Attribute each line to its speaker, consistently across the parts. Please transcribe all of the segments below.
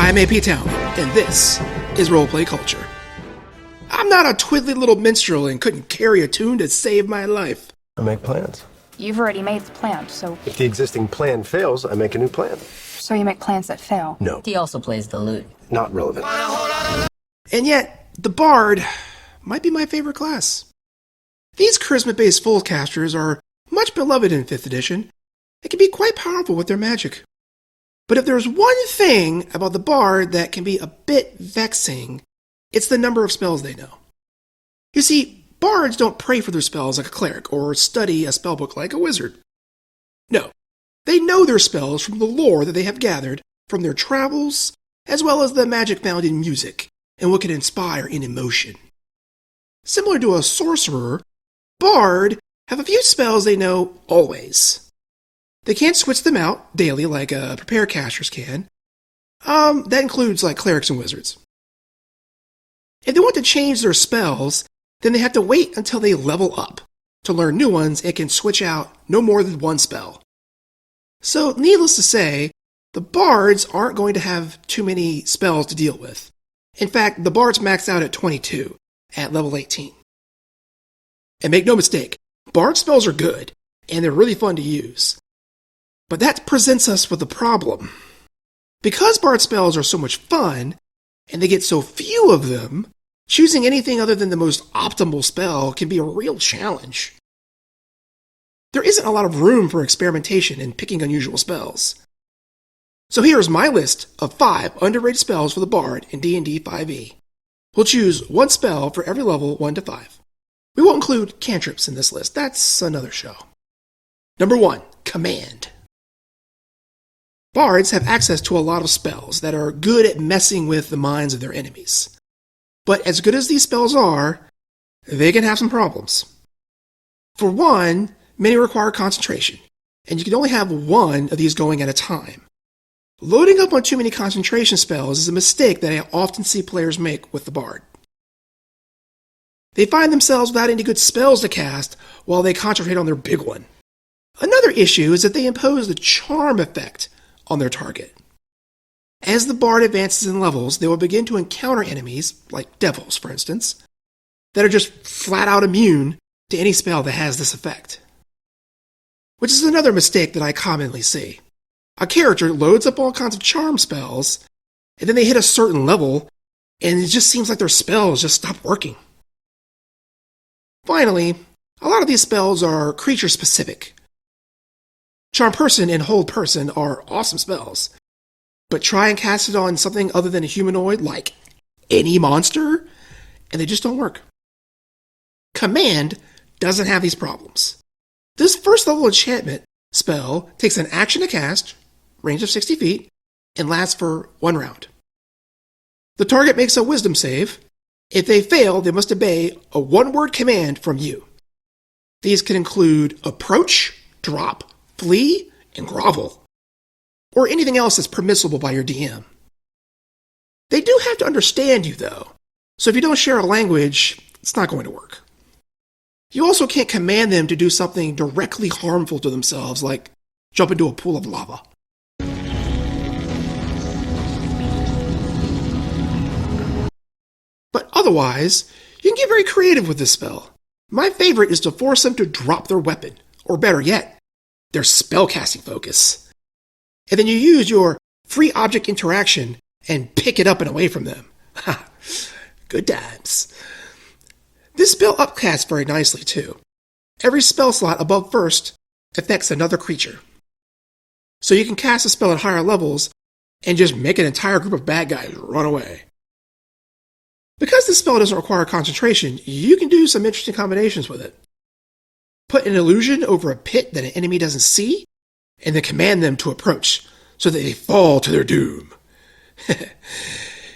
Speaker 1: I'm AP Town, and this is Roleplay Culture. I'm not a twiddly little minstrel and couldn't carry a tune to save my life.
Speaker 2: I make plans.
Speaker 3: You've already made the plan, so...
Speaker 2: If the existing plan fails, I make a new plan.
Speaker 3: So you make plans that fail?
Speaker 2: No.
Speaker 4: He also plays the lute.
Speaker 2: Not relevant.
Speaker 1: And yet, the Bard might be my favorite class. These charisma-based full-casters are much beloved in 5th edition. They can be quite powerful with their magic. But if there's one thing about the Bard that can be a bit vexing, it's the number of spells they know. You see, Bards don't pray for their spells like a cleric or study a spellbook like a wizard. No, they know their spells from the lore that they have gathered from their travels, as well as the magic found in music and what can inspire in emotion. Similar to a sorcerer, Bard have a few spells they know always. They can't switch them out daily like prepare casters can. That includes like clerics and wizards. If they want to change their spells, then they have to wait until they level up to learn new ones and can switch out no more than one spell. So, needless to say, the Bards aren't going to have too many spells to deal with. In fact, the Bards max out at 22 at level 18. And make no mistake, Bard spells are good, and they're really fun to use. But that presents us with a problem. Because Bard spells are so much fun, and they get so few of them, choosing anything other than the most optimal spell can be a real challenge. There isn't a lot of room for experimentation in picking unusual spells. So here's my list of 5 underrated spells for the Bard in D&D 5e. We'll choose one spell for every level 1 to 5. We won't include cantrips in this list, that's another show. Number 1, Command. Bards have access to a lot of spells that are good at messing with the minds of their enemies. But as good as these spells are, they can have some problems. For one, many require concentration, and you can only have one of these going at a time. Loading up on too many concentration spells is a mistake that I often see players make with the Bard. They find themselves without any good spells to cast while they concentrate on their big one. Another issue is that they impose the charm effect on their target. As the Bard advances in levels, they will begin to encounter enemies, like devils for instance, that are just flat out immune to any spell that has this effect. Which is another mistake that I commonly see. A character loads up all kinds of charm spells, and then they hit a certain level, and it just seems like their spells just stop working. Finally, a lot of these spells are creature specific. Charm Person and Hold Person are awesome spells, but try and cast it on something other than a humanoid, like any monster, and they just don't work. Command doesn't have these problems. This first level enchantment spell takes an action to cast, range of 60 feet, and lasts for 1 round. The target makes a wisdom save. If they fail, they must obey a 1-word command from you. These can include approach, drop, flee, and grovel, or anything else that's permissible by your DM. They do have to understand you, though, so if you don't share a language, it's not going to work. You also can't command them to do something directly harmful to themselves, like jump into a pool of lava. But otherwise, you can get very creative with this spell. My favorite is to force them to drop their weapon, or better yet, their spellcasting focus. And then you use your free object interaction and pick it up and away from them. Ha! Good times. This spell upcasts very nicely too. Every spell slot above first affects another creature. So you can cast a spell at higher levels and just make an entire group of bad guys run away. Because this spell doesn't require concentration, you can do some interesting combinations with it. Put an illusion over a pit that an enemy doesn't see, and then command them to approach so that they fall to their doom.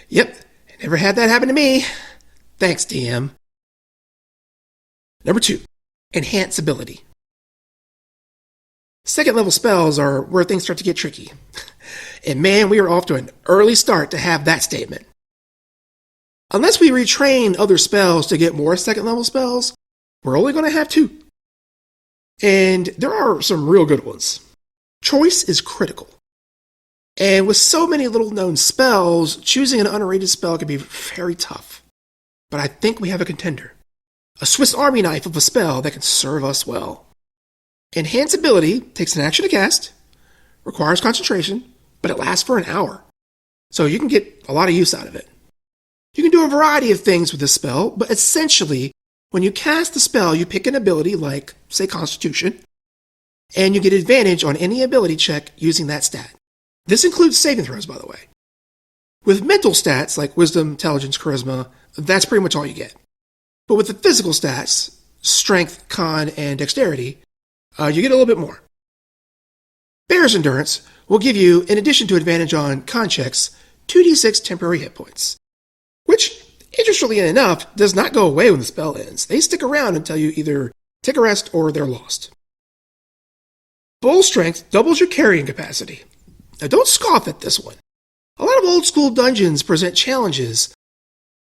Speaker 1: Yep, never had that happen to me. Thanks, DM. Number 2, Enhance Ability. Second level spells are where things start to get tricky. And man, we are off to an early start to have that statement. Unless we retrain other spells to get more second level spells, we're only going to have 2. And there are some real good ones. Choice is critical. And with so many little known spells, choosing an underrated spell can be very tough. But I think we have a contender. A Swiss Army knife of a spell that can serve us well. Enhance ability takes an action to cast, requires concentration, but it lasts for an hour. So you can get a lot of use out of it. You can do a variety of things with this spell, but essentially, when you cast the spell, you pick an ability like, say, Constitution, and you get advantage on any ability check using that stat. This includes saving throws, by the way. With mental stats like Wisdom, Intelligence, Charisma, that's pretty much all you get. But with the physical stats, Strength, Con, and Dexterity, you get a little bit more. Bear's Endurance will give you, in addition to advantage on con checks, 2d6 temporary hit points, which, interestingly enough, does not go away when the spell ends. They stick around until you either take a rest or they're lost. Bull Strength doubles your carrying capacity. Now don't scoff at this one. A lot of old school dungeons present challenges,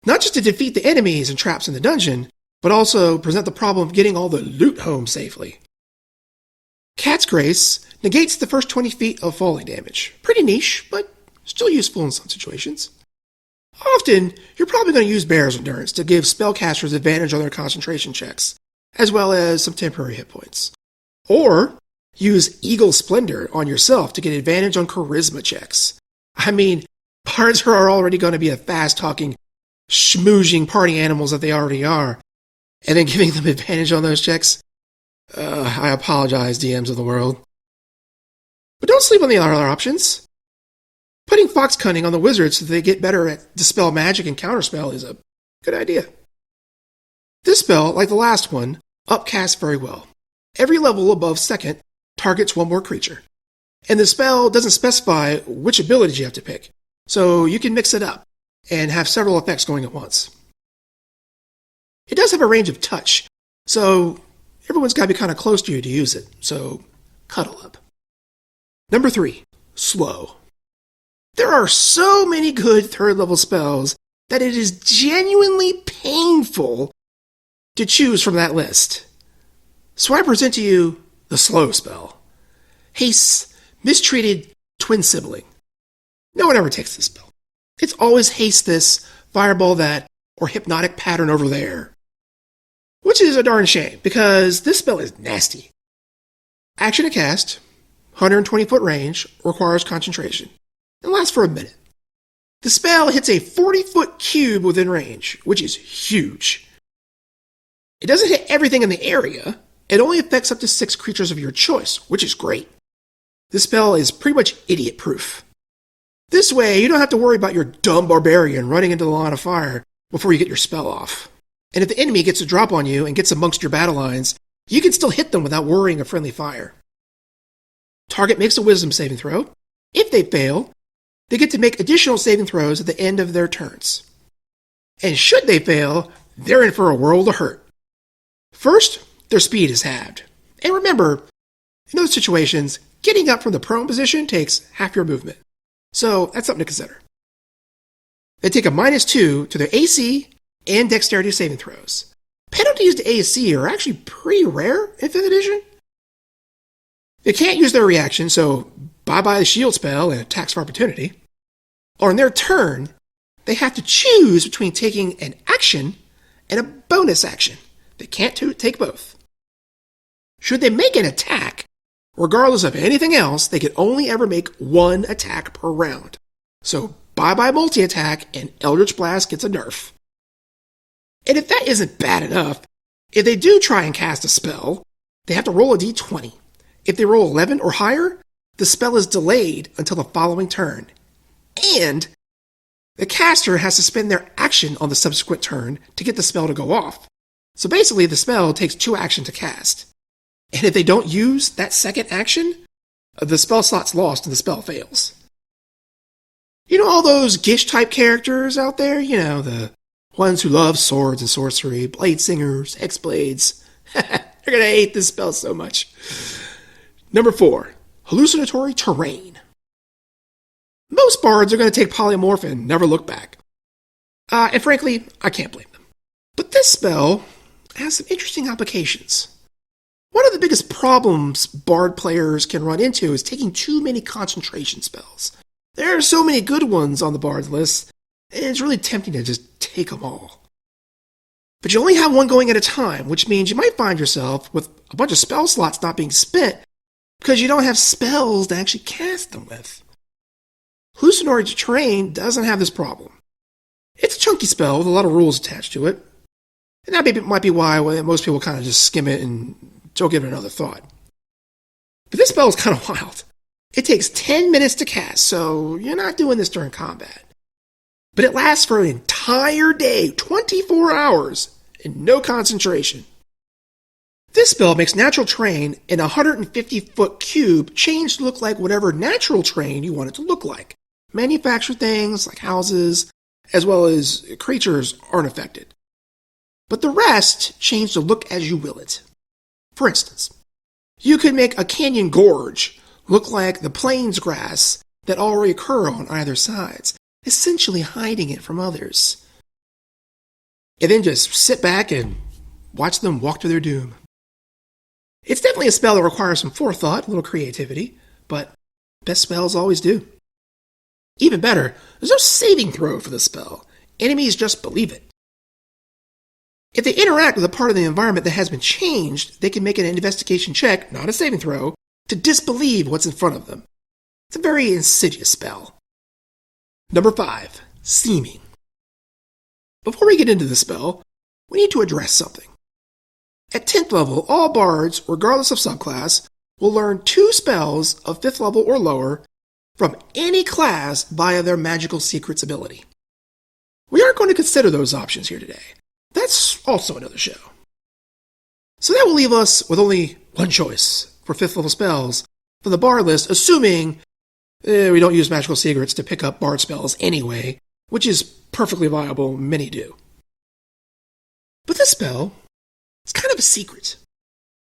Speaker 1: not just to defeat the enemies and traps in the dungeon, but also present the problem of getting all the loot home safely. Cat's Grace negates the first 20 feet of falling damage. Pretty niche, but still useful in some situations. Often, you're probably going to use Bear's Endurance to give spellcasters advantage on their concentration checks, as well as some temporary hit points. Or, use Eagle Splendor on yourself to get advantage on charisma checks. I mean, bards are already going to be a fast-talking, schmoozing party animals that they already are, and then giving them advantage on those checks? I apologize, DMs of the world. But don't sleep on the other options. Putting Fox Cunning on the wizards so they get better at Dispel Magic and Counterspell is a good idea. This spell, like the last one, upcasts very well. Every level above second targets one more creature. And the spell doesn't specify which abilities you have to pick, so you can mix it up and have several effects going at once. It does have a range of touch, so everyone's got to be kind of close to you to use it, so cuddle up. Number 3, slow. There are so many good third-level spells that it is genuinely painful to choose from that list. So I present to you the slow spell. Haste's mistreated twin sibling. No one ever takes this spell. It's always haste this, fireball that, or hypnotic pattern over there. Which is a darn shame, because this spell is nasty. Action to cast, 120-foot range, requires concentration, and lasts for a minute. The spell hits a 40-foot cube within range, which is huge. It doesn't hit everything in the area. It only affects up to 6 creatures of your choice, which is great. This spell is pretty much idiot-proof. This way, you don't have to worry about your dumb barbarian running into the line of fire before you get your spell off. And if the enemy gets a drop on you and gets amongst your battle lines, you can still hit them without worrying of friendly fire. Target makes a wisdom saving throw. If they fail, they get to make additional saving throws at the end of their turns. And should they fail, they're in for a world of hurt. First, their speed is halved. And remember, in those situations, getting up from the prone position takes half your movement. So that's something to consider. They take a -2 to their AC and Dexterity saving throws. Penalties to AC are actually pretty rare in 5th edition. They can't use their reaction, so bye-bye the shield spell and attacks of opportunity. On their turn, they have to choose between taking an action and a bonus action. They can't take both. Should they make an attack, regardless of anything else, they can only ever make one attack per round. So bye-bye multi-attack and Eldritch Blast gets a nerf. And if that isn't bad enough, if they do try and cast a spell, they have to roll a d20. If they roll 11 or higher, the spell is delayed until the following turn. And the caster has to spend their action on the subsequent turn to get the spell to go off. So basically, the spell takes 2 actions to cast. And if they don't use that second action, the spell slot's lost and the spell fails. You know all those Gish-type characters out there? You know, the ones who love swords and sorcery, blade singers, hexblades. They're going to hate this spell so much. Number 4, Hallucinatory Terrain. Most bards are going to take polymorph and never look back. And frankly, I can't blame them. But this spell has some interesting applications. One of the biggest problems bard players can run into is taking too many concentration spells. There are so many good ones on the Bard's list, and it's really tempting to just take them all. But you only have one going at a time, which means you might find yourself with a bunch of spell slots not being spent because you don't have spells to actually cast them with. Hallucinatory Terrain doesn't have this problem. It's a chunky spell with a lot of rules attached to it, and that might be why most people kind of just skim it and don't give it another thought. But this spell is kind of wild. It takes 10 minutes to cast, so you're not doing this during combat. But it lasts for an entire day, 24 hours, and no concentration. This spell makes natural terrain in a 150-foot cube change to look like whatever natural terrain you want it to look like. Manufacture things like houses, as well as creatures aren't affected. But the rest change to look as you will it. For instance, you could make a canyon gorge look like the plains grass that already occur on either sides, essentially hiding it from others. And then just sit back and watch them walk to their doom. It's definitely a spell that requires some forethought, a little creativity, but best spells always do. Even better, there's no saving throw for the spell. Enemies just believe it. If they interact with a part of the environment that has been changed, they can make an investigation check, not a saving throw, to disbelieve what's in front of them. It's a very insidious spell. Number 5, Seeming. Before we get into the spell, we need to address something. At 10th level, all bards, regardless of subclass, will learn 2 spells of 5th level or lower from any class via their magical secrets ability. We aren't going to consider those options here today. That's also another show. So that will leave us with only one choice for 5th level spells from the bard list, assuming we don't use magical secrets to pick up bard spells anyway, which is perfectly viable, many do. But this spell is kind of a secret,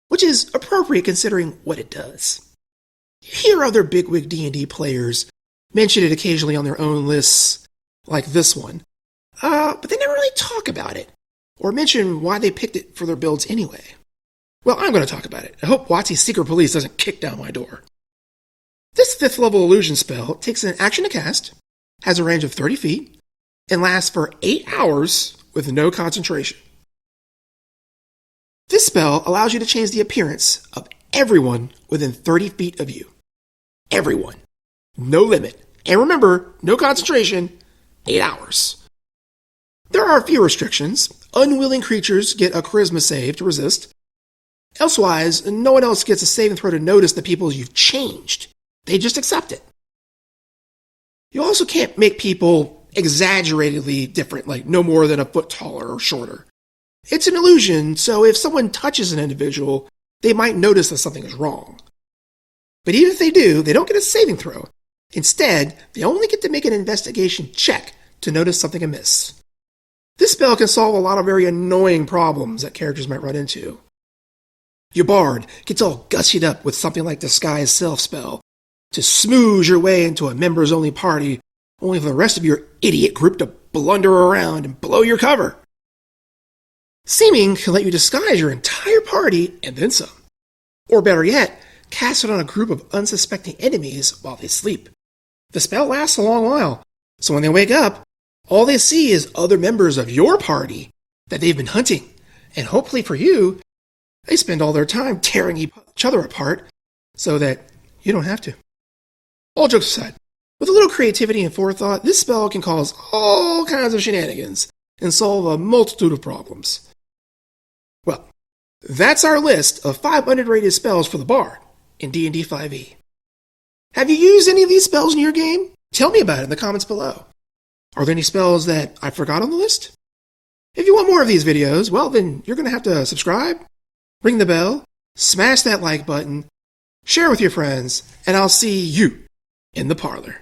Speaker 1: which is appropriate considering what it does. You hear other bigwig D&D players mention it occasionally on their own lists, like this one, but they never really talk about it, or mention why they picked it for their builds anyway. Well, I'm going to talk about it. I hope WotC's secret police doesn't kick down my door. This 5th level illusion spell takes an action to cast, has a range of 30 feet, and lasts for 8 hours with no concentration. This spell allows you to change the appearance of everyone within 30 feet of you. Everyone. No limit. And remember, no concentration, 8 hours. There are a few restrictions. Unwilling creatures get a charisma save to resist. Elsewise, no one else gets a saving throw to notice the people you've changed. They just accept it. You also can't make people exaggeratedly different, like no more than a foot taller or shorter. It's an illusion, so if someone touches an individual, they might notice that something is wrong. But even if they do, they don't get a saving throw. Instead, they only get to make an investigation check to notice something amiss. This spell can solve a lot of very annoying problems that characters might run into. Your bard gets all gussied up with something like Disguise Self spell to smooze your way into a members-only party, only for the rest of your idiot group to blunder around and blow your cover. Seeming can let you disguise your entire party and then some. Or better yet, cast it on a group of unsuspecting enemies while they sleep. The spell lasts a long while, so when they wake up, all they see is other members of your party that they've been hunting, and hopefully for you, they spend all their time tearing each other apart so that you don't have to. All jokes aside, with a little creativity and forethought, this spell can cause all kinds of shenanigans and solve a multitude of problems. Well, that's our list of 5 underrated spells for the bard in D&D 5e. Have you used any of these spells in your game? Tell me about it in the comments below. Are there any spells that I forgot on the list? If you want more of these videos, well then you're going to have to subscribe, ring the bell, smash that like button, share with your friends, and I'll see you in the parlor.